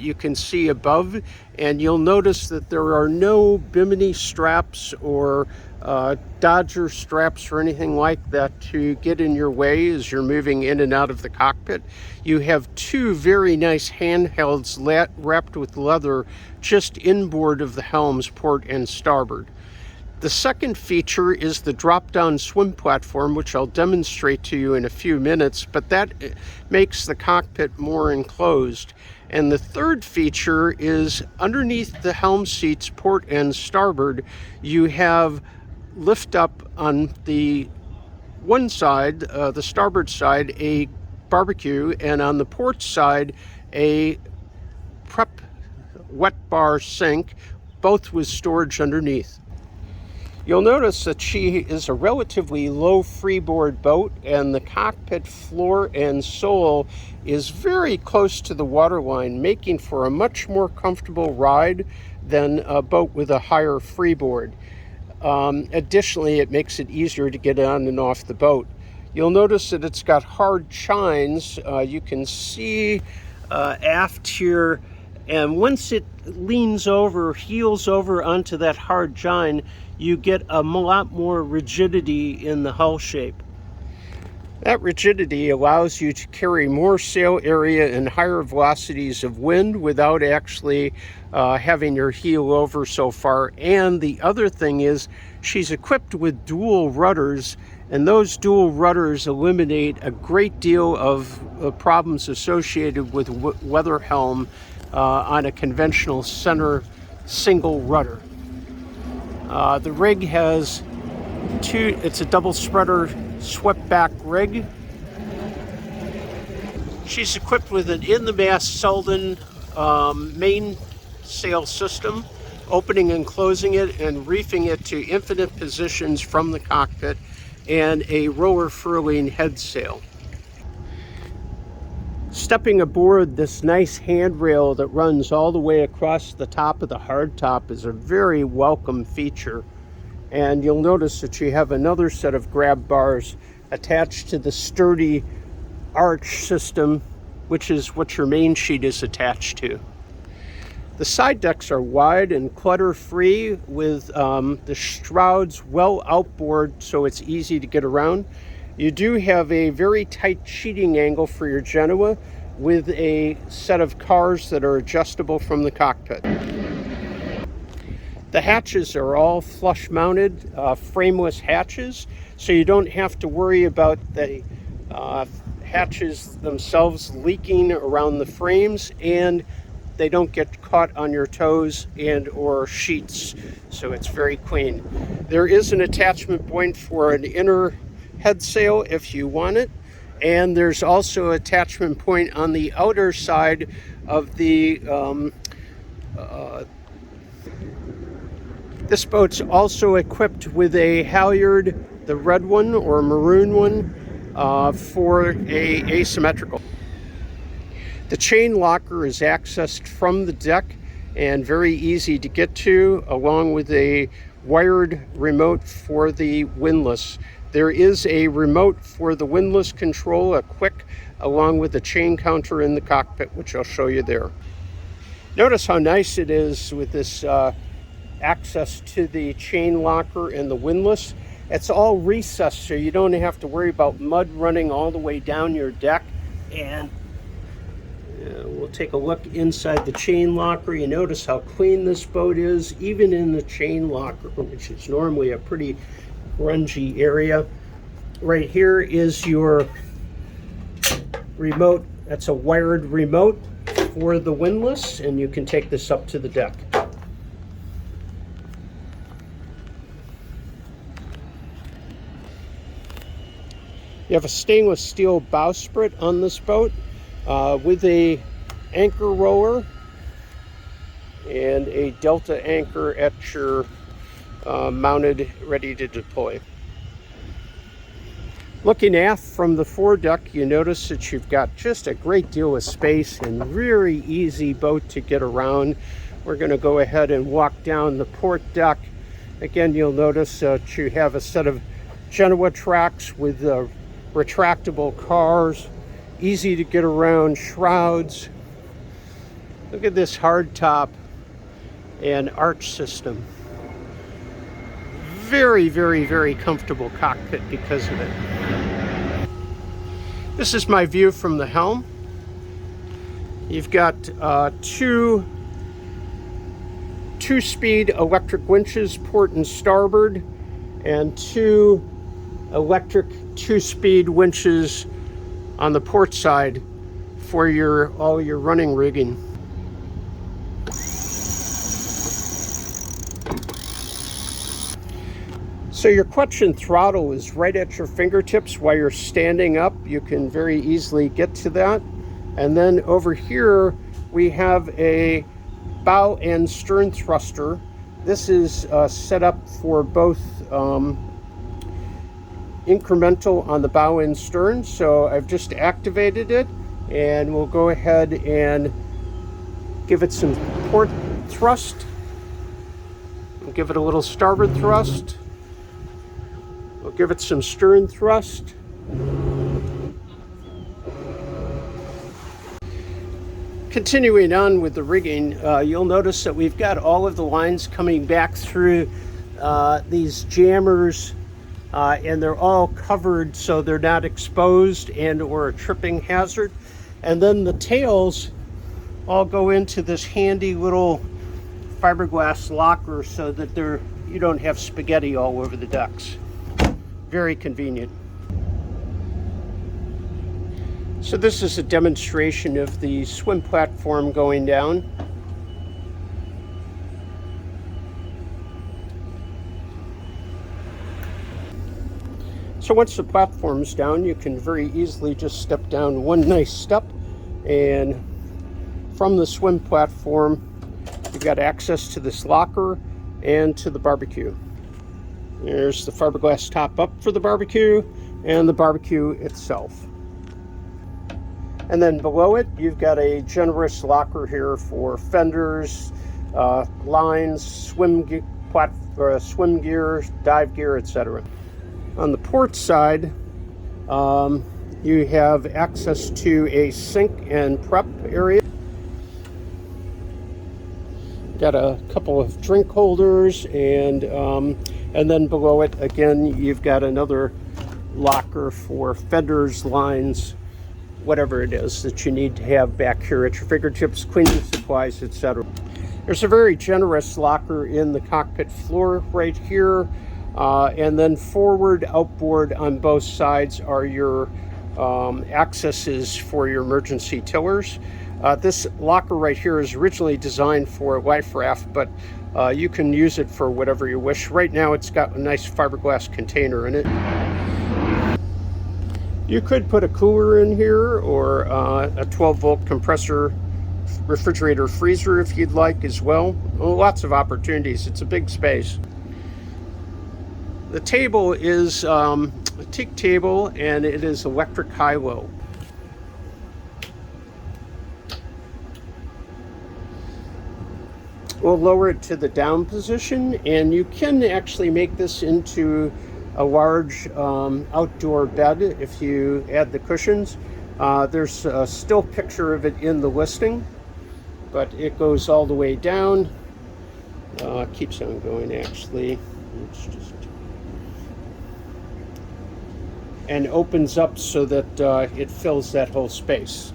You can see above, and you'll notice that there are no bimini straps or Dodger straps or anything like that to get in your way as you're moving in and out of the cockpit. You have two very nice handhelds wrapped with leather just inboard of the helms, port and starboard. The second feature is the drop-down swim platform, which I'll demonstrate to you in a few minutes, but that makes the cockpit more enclosed. And the third feature is underneath the helm seats, port and starboard, you have lift up on the one side, the starboard side, a barbecue, and on the port side, a prep wet bar sink, both with storage underneath. You'll notice that she is a relatively low freeboard boat, and the cockpit floor and sole is very close to the waterline, making for a much more comfortable ride than a boat with a higher freeboard. Additionally, it makes it easier to get on and off the boat. You'll notice that it's got hard chines. You can see aft here, and once it leans over, heels over onto that hard chine, you get a lot more rigidity in the hull shape. That rigidity allows you to carry more sail area and higher velocities of wind without actually having your heel over so far. And the other thing is she's equipped with dual rudders, and those dual rudders eliminate a great deal of problems associated with weather helm on a conventional center single rudder. The rig has it's a double spreader swept back rig. She's equipped with an in the mast Selden main sail system, opening and closing it and reefing it to infinite positions from the cockpit, and a roller furling head sail. Stepping aboard this nice handrail that runs all the way across the top of the hardtop is a very welcome feature. And you'll notice that you have another set of grab bars attached to the sturdy arch system, which is what your main sheet is attached to. The side decks are wide and clutter-free, with the shrouds well outboard so it's easy to get around. You do have a very tight sheeting angle for your Genoa with a set of cars that are adjustable from the cockpit. The hatches are all flush mounted, frameless hatches, so you don't have to worry about the hatches themselves leaking around the frames, and they don't get caught on your toes and or sheets, so it's very clean. There is an attachment point for an inner head sail if you want it, and there's also an attachment point on the outer side of the this boat's also equipped with a halyard, the red one or maroon one, for a asymmetrical. The chain locker is accessed from the deck and very easy to get to, along with a wired remote for the windlass. There is a remote for the windlass control, a quick, along with a chain counter in the cockpit, which I'll show you there. Notice how nice it is with this access to the chain locker and the windlass. It's all recessed, so you don't have to worry about mud running all the way down your deck. And we'll take a look inside the chain locker. You notice how clean this boat is, even in the chain locker, which is normally a pretty grungy area. Right here is your remote. That's a wired remote for the windlass, and you can take this up to the deck. You have a stainless steel bowsprit on this boat with a anchor roller and a delta anchor at your mounted, ready to deploy. Looking aft from the foredeck, you notice that you've got just a great deal of space and very easy boat to get around. We're going to go ahead and walk down the port deck. Again, you'll notice that you have a set of Genoa tracks with retractable cars, easy to get around shrouds. Look at this hard top and arch system. Very, very, very comfortable cockpit because of it. This is my view from the helm. You've got two-speed electric winches, port and starboard, and two electric two-speed winches on the port side for all your running rigging. So your clutch and throttle is right at your fingertips while you're standing up. You can very easily get to that. And then over here we have a bow and stern thruster. This is set up for both incremental on the bow and stern. So I've just activated it, and we'll go ahead and give it some port thrust. We'll give it a little starboard thrust. We'll give it some stern thrust. Continuing on with the rigging, you'll notice that we've got all of the lines coming back through these jammers, and they're all covered so they're not exposed and or a tripping hazard. And then the tails all go into this handy little fiberglass locker so that you don't have spaghetti all over the decks. Very convenient. So this is a demonstration of the swim platform going down. So once the platform's down, you can very easily just step down one nice step, and from the swim platform, you've got access to this locker and to the barbecue. There's the fiberglass top up for the barbecue and the barbecue itself. And then below it, you've got a generous locker here for fenders, lines, swim gear, dive gear, etc. On the port side, you have access to a sink and prep area. Got a couple of drink holders, and then below it again you've got another locker for fenders, lines, whatever it is that you need to have back here at your fingertips, cleaning supplies, etc. There's a very generous locker in the cockpit floor right here, and then forward, outboard on both sides are your accesses for your emergency tillers. This locker right here is originally designed for life raft, but you can use it for whatever you wish. Right now it's got a nice fiberglass container in it. You could put a cooler in here, or a 12-volt compressor refrigerator freezer if you'd like as well. Lots of opportunities. It's a big space. The table is a teak table, and it is electric high-low. We'll lower it to the down position, and you can actually make this into a large outdoor bed if you add the cushions. There's a still picture of it in the listing, but it goes all the way down. Keeps on going actually. It's just, and opens up so that it fills that whole space.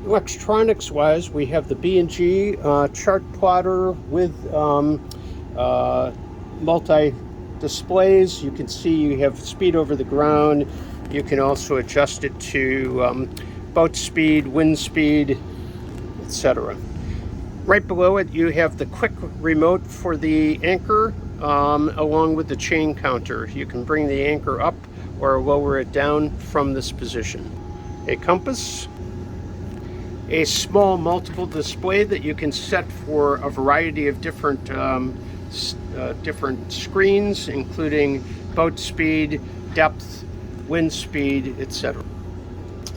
Electronics wise, we have the B&G chart plotter with multi displays. You can see you have speed over the ground. You can also adjust it to boat speed, wind speed, etc. Right below it you have the quick remote for the anchor, along with the chain counter. You can bring the anchor up or lower it down from this position. A compass, a small multiple display that you can set for a variety of different screens, including boat speed, depth, wind speed, etc.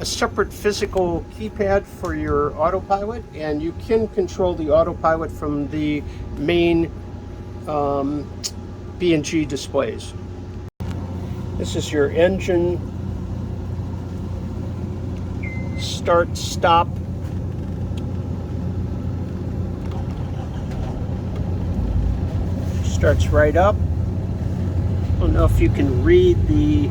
a separate physical keypad for your autopilot, and you can control the autopilot from the main B&G displays. This is your engine start stop. Starts right up. I don't know if you can read the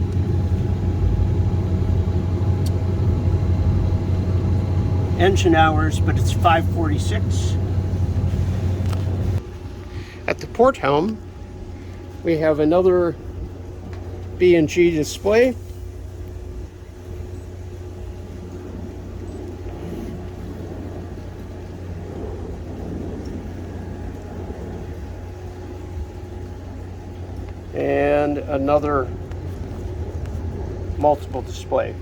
engine hours, but it's 5:46. At the port helm, we have another B&G display. And another multiple display.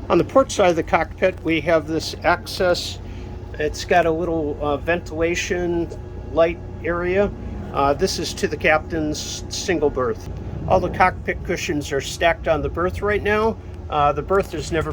On the port side of the cockpit, we have this access. It's got a little ventilation light area. This is to the captain's single berth. All the cockpit cushions are stacked on the berth right now. The berth has never